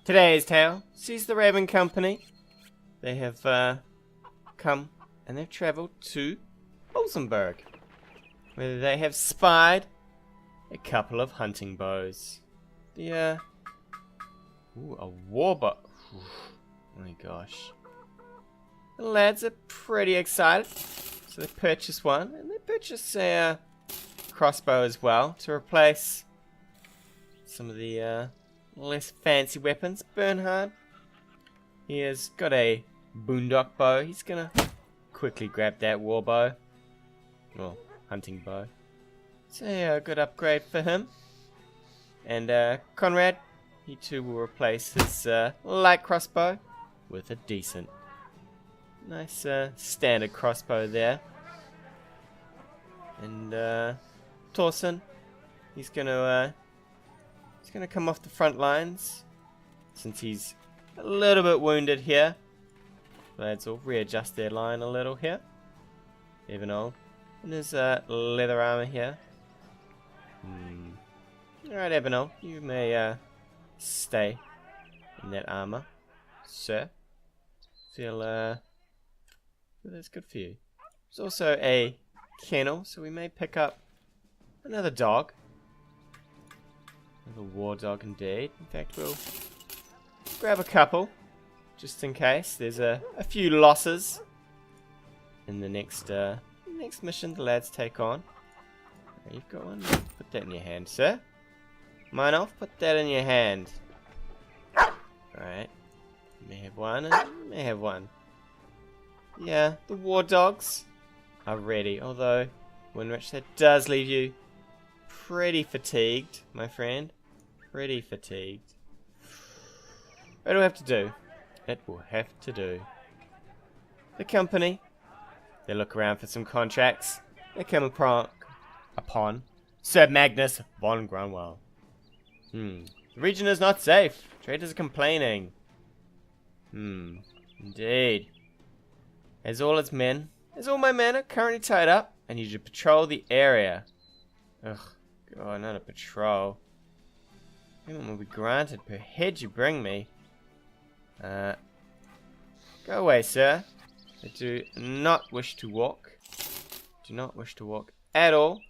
Today's tale sees the Raven Company. They have come and they've travelled to Bolsenburg, where they have spied a couple of hunting bows. The a war bow. Oh my gosh. The lads are pretty excited, so they purchase one, and they purchase a crossbow as well to replace some of the less fancy weapons. Bernhard, he has got a boondock bow. He's gonna quickly grab that war bow, or hunting bow. It's a good upgrade for him. And Conrad, he too will replace his light crossbow with a decent, nice standard crossbow there. And Torsen, he's gonna come off the front lines since he's a little bit wounded here. Lads will readjust their line a little here. Evanol in his leather armor here. Alright, Evanol, you may stay in that armor, sir. Feel that's good for you. There's also a kennel, so we may pick up another dog. Another war dog indeed. In fact, we'll grab a couple, just in case. There's a few losses in the next mission the lads take on. You've got one. Put that in your hand, sir. Mine off. Put that in your hand. Alright. You may have one, and you may have one. Yeah, the war dogs are ready. Although, Winrich, that does leave you pretty fatigued, my friend. Pretty fatigued. It'll have to do. It will have to do. The company, they look around for some contracts. They come upon Sir Magnus von Grunwald. The region is not safe. Traders are complaining. Indeed. As all my men are currently tied up, I need you to patrol the area. Ugh, God, not a patrol. Payment will be granted per head you bring me. Go away, sir. I do not wish to walk. Do not wish to walk at all.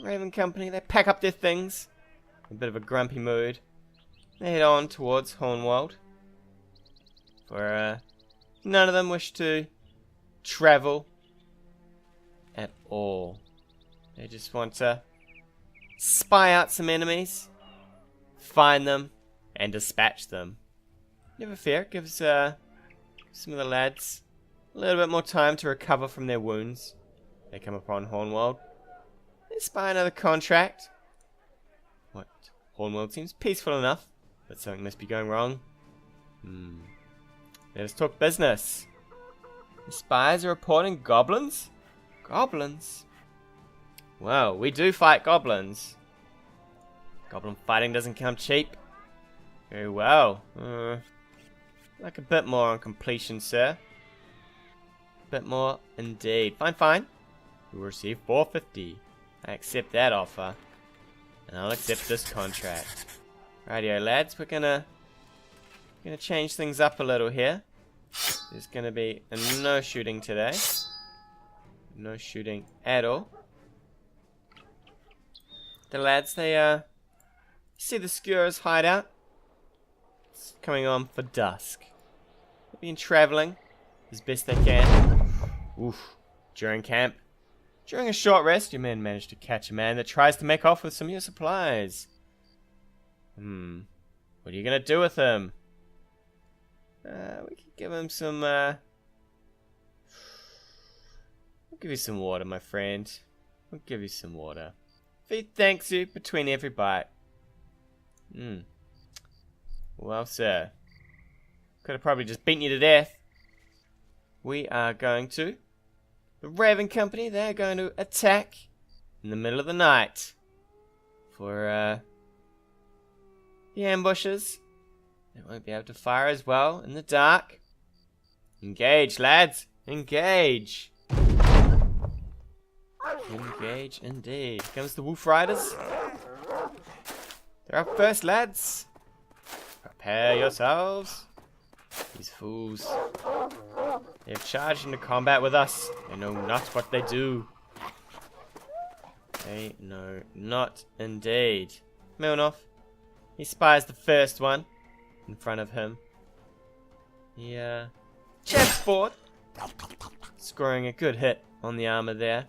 Raven Company, they pack up their things. A bit of a grumpy mood. They head on towards Hornwald. For none of them wish to travel at all. They just want to spy out some enemies, find them, and dispatch them. Never fear, it gives some of the lads a little bit more time to recover from their wounds. They come upon Hornwald. They spy another contract. What? Hornwald seems peaceful enough, but something must be going wrong. Let us talk business. The spies are reporting goblins? Goblins? Well, we do fight goblins. Goblin fighting doesn't come cheap. Very well. Like a bit more on completion, sir. A bit more indeed. Fine, fine. You will receive 450. I accept that offer. And I'll accept this contract. Rightio, lads. We're gonna change things up a little here. There's gonna be no shooting today. No shooting at all. The lads, they see the Skewers hideout. It's coming on for dusk. They've been travelling as best they can. Oof. During camp. During a short rest, your men manage to catch a man that tries to make off with some of your supplies. What are you gonna do with him? We could give him some, I'll give you some water, my friend. I'll give you some water. Feed thanks you between every bite. Well, sir. Could have probably just beaten you to death. We are going to... The Raven Company, they're going to attack in the middle of the night. For, the ambushes. They won't be able to fire as well in the dark. Engage, lads. Engage. Engage indeed. Here comes the Wolf Riders. They're up first, lads. Prepare yourselves. These fools. They have charged into combat with us. They know not what they do. They know not indeed. Milnoff. He spies the first one in front of him. He jabs forward, scoring a good hit on the armor there.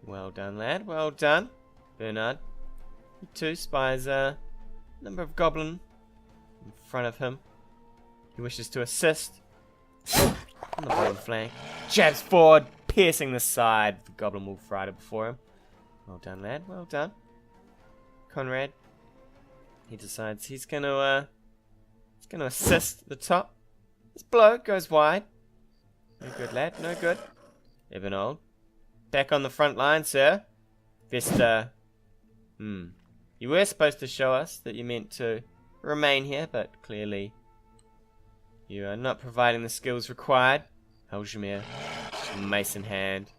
Well done, lad. Well done. Bernard. He too spies a number of goblin in front of him. He wishes to assist on the bottom flank. Jabs forward, piercing the side of the goblin wolf rider before him. Well done, lad. Well done. Conrad. He decides he's gonna assist the top. This blow goes wide. No good, lad. No good. Ebenhold. Back on the front line, sir. Vesta. You were supposed to show us that you meant to remain here, but clearly you are not providing the skills required. Aljamir. Mace in hand.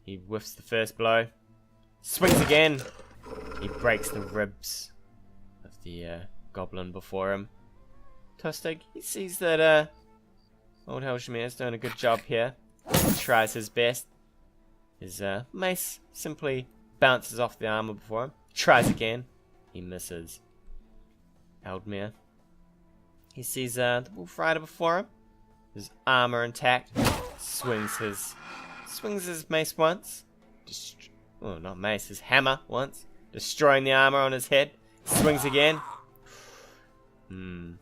He whiffs the first blow. Swings again. He breaks the ribs of the goblin before him. Tostig, he sees that old Aljamir is doing a good job here. He tries his best. His mace simply bounces off the armor before him. Tries again. He misses. Eldmere. He sees the wolf rider before him. His armor intact. Swings his mace once. Well, not mace, his hammer once. Destroying the armor on his head. Swings again. He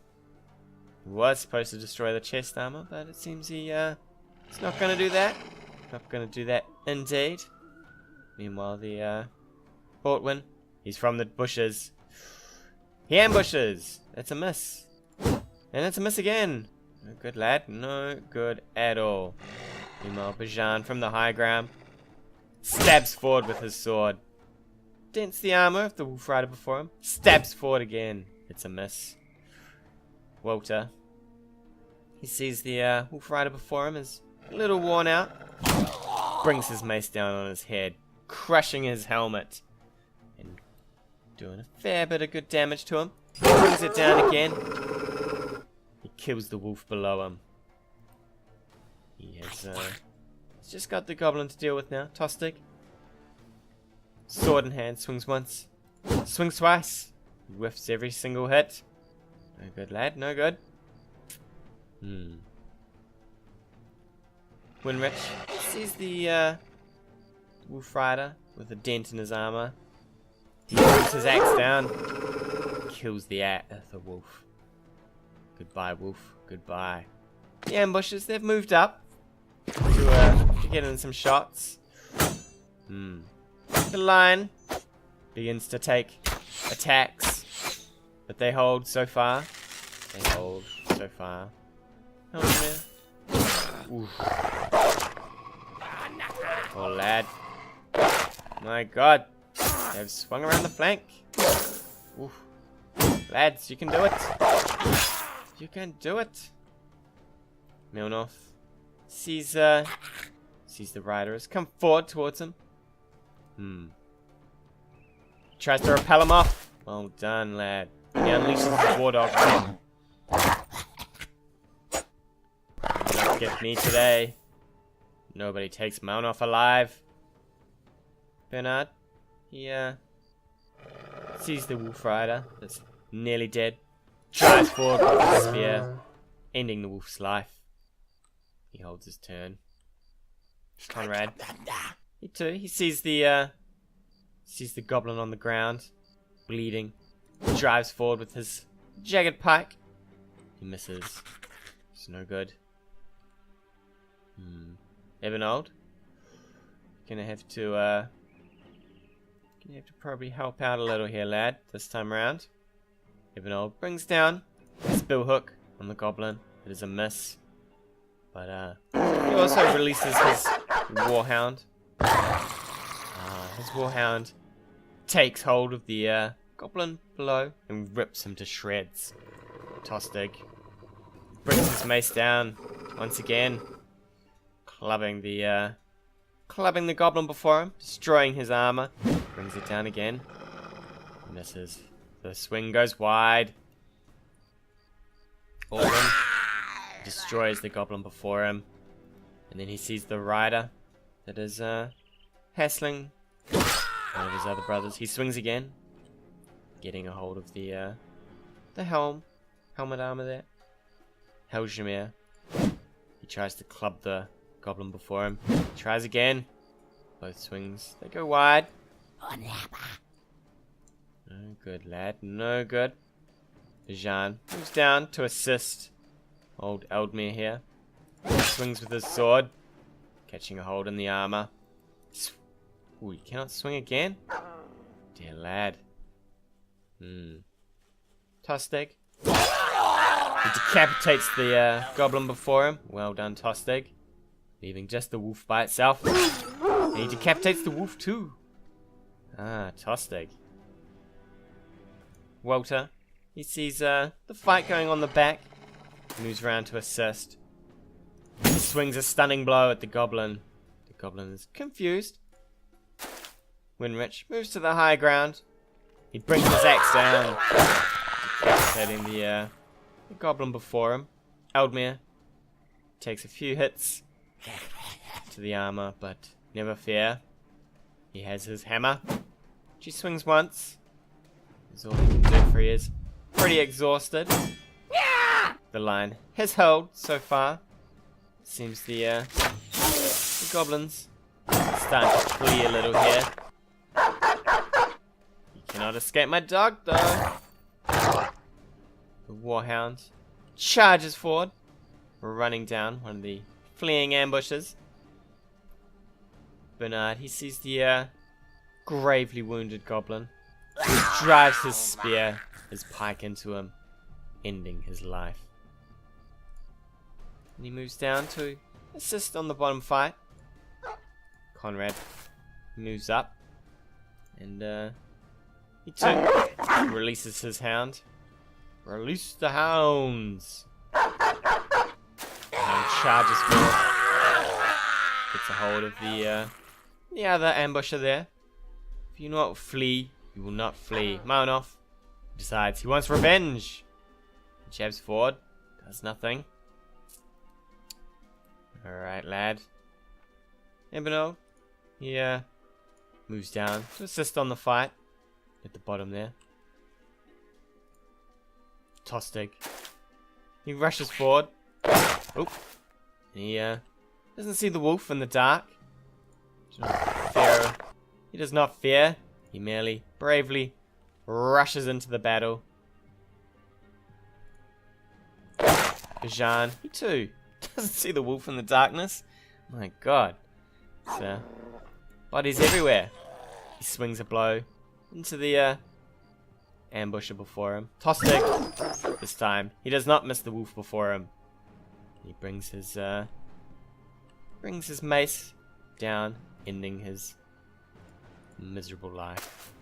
was supposed to destroy the chest armor, but it seems he's not going to do that. Not going to do that indeed. Meanwhile, the Bortwin, he's from the bushes. He ambushes. That's a miss. And it's a miss again. No good, lad. No good at all. Meanwhile, Bajan from the high ground stabs forward with his sword. Dents the armor of the wolf rider before him. Stabs forward again. It's a miss. Walter. He sees the wolf rider before him is a little worn out. Brings his mace down on his head, crushing his helmet and doing a fair bit of good damage to him. Brings it down again. He kills the wolf below him. He has he's just got the goblin to deal with now. Tostig. Sword in hand, swings once. Swings twice. Whiffs every single hit. No good, lad. No good. Winrich sees the wolf rider with a dent in his armor. He puts his axe down. Kills the wolf. Goodbye, wolf. Goodbye. The ambushes, they've moved up to get in some shots. The lion begins to take attacks, but they hold so far. Oh, oh, lad. My god. They've swung around the flank. Oof. Lads, you can do it. You can do it. Milnoff sees the rider has come forward towards him. Tries to repel him off. Well done, lad. He unleashes his war dog. Not get me today. Nobody takes Milnoff alive. Bernard, he sees the wolf rider that's nearly dead. Drives forward with his spear, ending the wolf's life. He holds his turn. Conrad, he too. He sees the goblin on the ground, bleeding. He drives forward with his jagged pike. He misses. It's no good. Ebenhold, gonna have to probably help out a little here, lad. This time around. Ebenhold brings down his bill hook on the goblin. It is a miss. But he also releases his warhound. His warhound takes hold of the goblin below and rips him to shreds. Tostig brings his mace down once again, clubbing the goblin before him, destroying his armor. Brings it down again. Misses. The swing goes wide. all of them. Destroys the goblin before him. And then he sees the rider that is hassling one of his other brothers. He swings again, getting a hold of the helmet armor there. Helgemir. He tries to club the goblin before him. He tries again. Both swings, they go wide. No good, lad. No good. Jean moves down to assist old Eldmere here. He swings with his sword, catching a hold in the armor. Ooh, you cannot swing again? Dear lad. Tostig. He decapitates the goblin before him. Well done, Tostig. Leaving just the wolf by itself. And he decapitates the wolf too. Ah, Tostig. Walter. He sees the fight going on the back. Moves around to assist. He swings a stunning blow at the goblin. The goblin is confused. Winrich moves to the high ground. He brings his axe down, decapitating the goblin before him. Eldmere takes a few hits to the armor, but never fear. He has his hammer. She swings once. That's all he can do, for he is pretty exhausted. The line has held so far. Seems the goblins are starting to flee a little here. You cannot escape my dog, though. The warhound charges forward, running down one of the fleeing ambushes. Bernard, he sees the gravely wounded goblin. He drives his spear, his pike into him, ending his life. And he moves down to assist on the bottom fight. Conrad moves up, and he too releases his hound. Release the hounds! The hound charges forward. Gets a hold of the other ambusher there. If you not flee, you will not flee. Maonov decides he wants revenge. He jabs forward, does nothing. Alright, lad. Ebino, he moves down to assist on the fight at the bottom there. Tostig. He rushes forward. Oop. He doesn't see the wolf in the dark. He does not fear. He merely bravely rushes into the battle. Bajan, he too doesn't see the wolf in the darkness. My god. So, bodies everywhere. He swings a blow into the ambusher before him. Tostig. This time, he does not miss the wolf before him. He brings his mace down, ending his miserable life.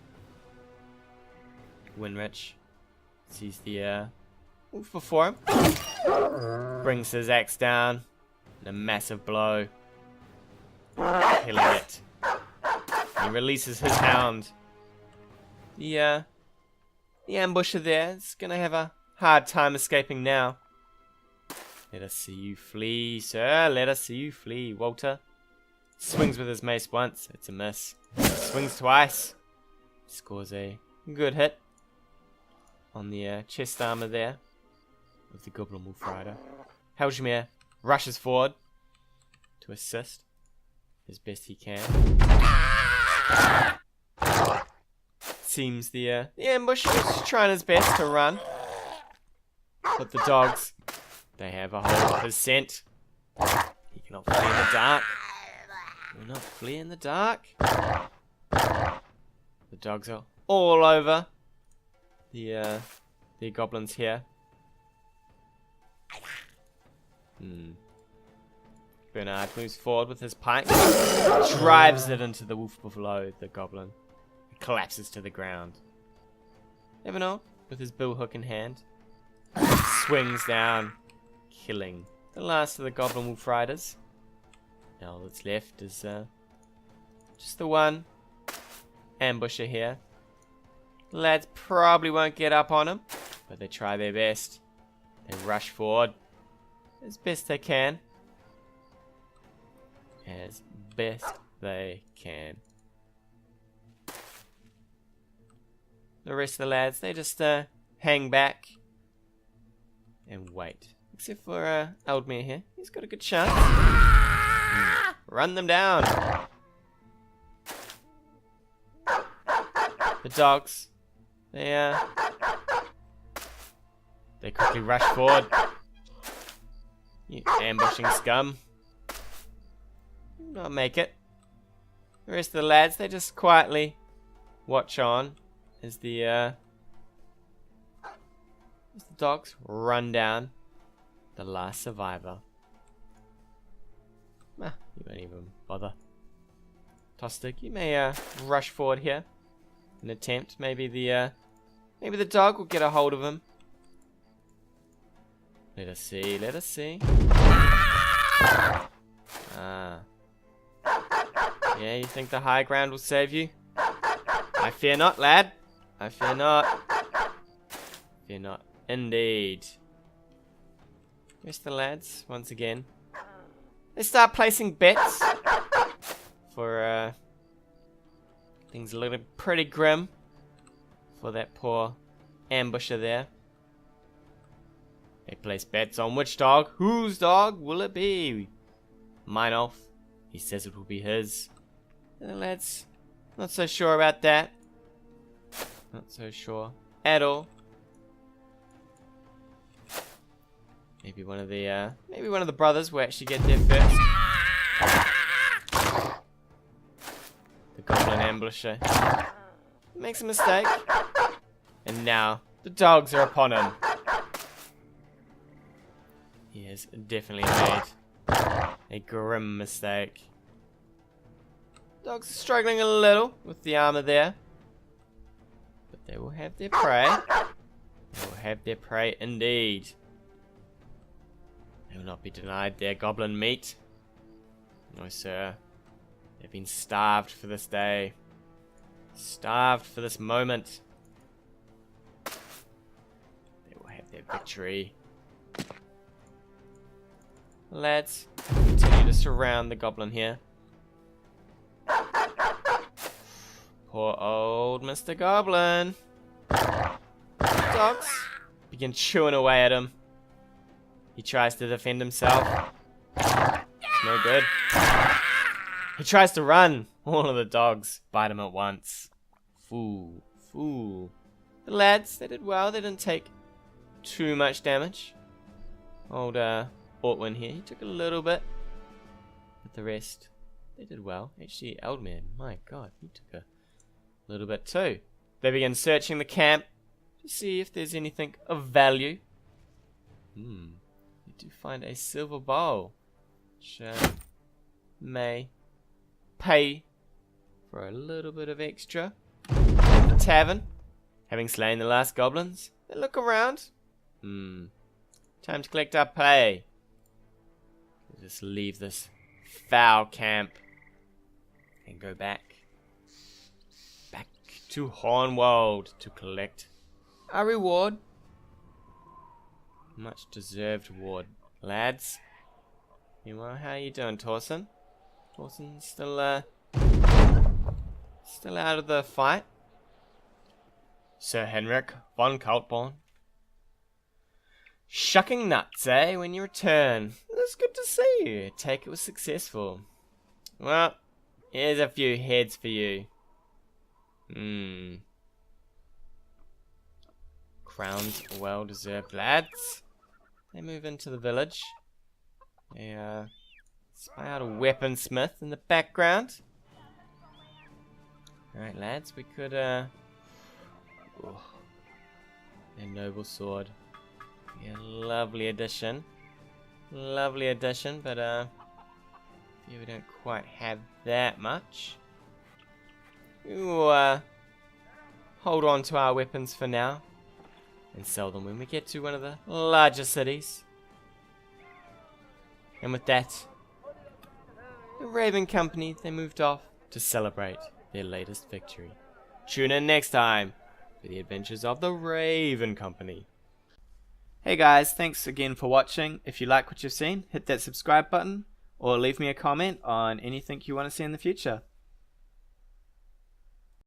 Winrich sees the wolf before him. Brings his axe down in a massive blow, killing it. He releases his hound. The ambusher there is gonna have a hard time escaping now. Let us see you flee, sir. Let us see you flee. Walter swings with his mace once. It's a miss. Swings twice. Scores a good hit on the chest armor there of the Goblin Wolf Rider. Helgemir rushes forward to assist as best he can. Seems the ambush is trying his best to run, but the dogs, they have a hold of his scent. He cannot flee in the dark. He will not flee in the dark. The dogs are all over the goblins here. Bernard moves forward with his pike, drives it into the wolf below the goblin. It collapses to the ground. Evanor, with his billhook in hand, swings down, killing the last of the Goblin Wolf Riders. Now all that's left is just the one ambusher here. Lads probably won't get up on him, but they try their best. They rush forward as best they can. As best they can. The rest of the lads, they just hang back and wait. Except for Eldmere here. He's got a good chance. Run them down. The dogs, they quickly rush forward. You ambushing scum. Not make it. The rest of the lads, they just quietly watch on as the dogs run down the last survivor. You won't even bother. Tostig, you may rush forward here. An attempt. Maybe the dog will get a hold of him. Let us see. Let us see. Yeah, you think the high ground will save you? I fear not, lad. I fear not. Fear not, indeed. Rest of the lads, once again, they start placing bets for things looking pretty grim for that poor ambusher there. They place bets on which dog. Whose dog will it be? Meinolf. He says it will be his. And the lads, not so sure about that. Not so sure at all. Maybe one of the brothers will actually get there first. The goblin ambusher makes a mistake, and now the dogs are upon him. He has definitely made a grim mistake. Dogs are struggling a little with the armor there, but they will have their prey. They will have their prey indeed. They will not be denied their goblin meat. No, sir. They've been starved for this day. Starved for this moment. They will have their victory. Lads, continue to surround the goblin here. Poor old Mr. Goblin. Dogs begin chewing away at him. He tries to defend himself. It's no good. He tries to run. All of the dogs bite him at once. Fool. Fool. The lads, they did well. They didn't take too much damage. Old Ortwin here, he took a little bit. But the rest, they did well. Actually, Eldmere, my god, he took a little bit too. They begin searching the camp to see if there's anything of value. They do find a silver bowl, which may pay for a little bit of extra. At the tavern, having slain the last goblins, they look around. Time to collect our pay. We'll just leave this foul camp and go back to Hornwald to collect our reward. Much deserved reward, lads. Meanwhile, how you doing, Torsen? Torsen's still out of the fight. Sir Henrik von Kaltborn. Shucking nuts, eh, when you return. It's good to see you. Take it was successful. Well, here's a few heads for you. Crowns well deserved, lads. They move into the village. They spy out a weaponsmith in the background. Alright, lads, we could a noble sword. Yeah, lovely addition. Lovely addition, but yeah, we don't quite have that much. We'll hold on to our weapons for now and sell them when we get to one of the larger cities. And with that, the Raven Company, they moved off to celebrate their latest victory. Tune in next time for the adventures of the Raven Company. Hey guys, thanks again for watching. If you like what you've seen, hit that subscribe button or leave me a comment on anything you want to see in the future.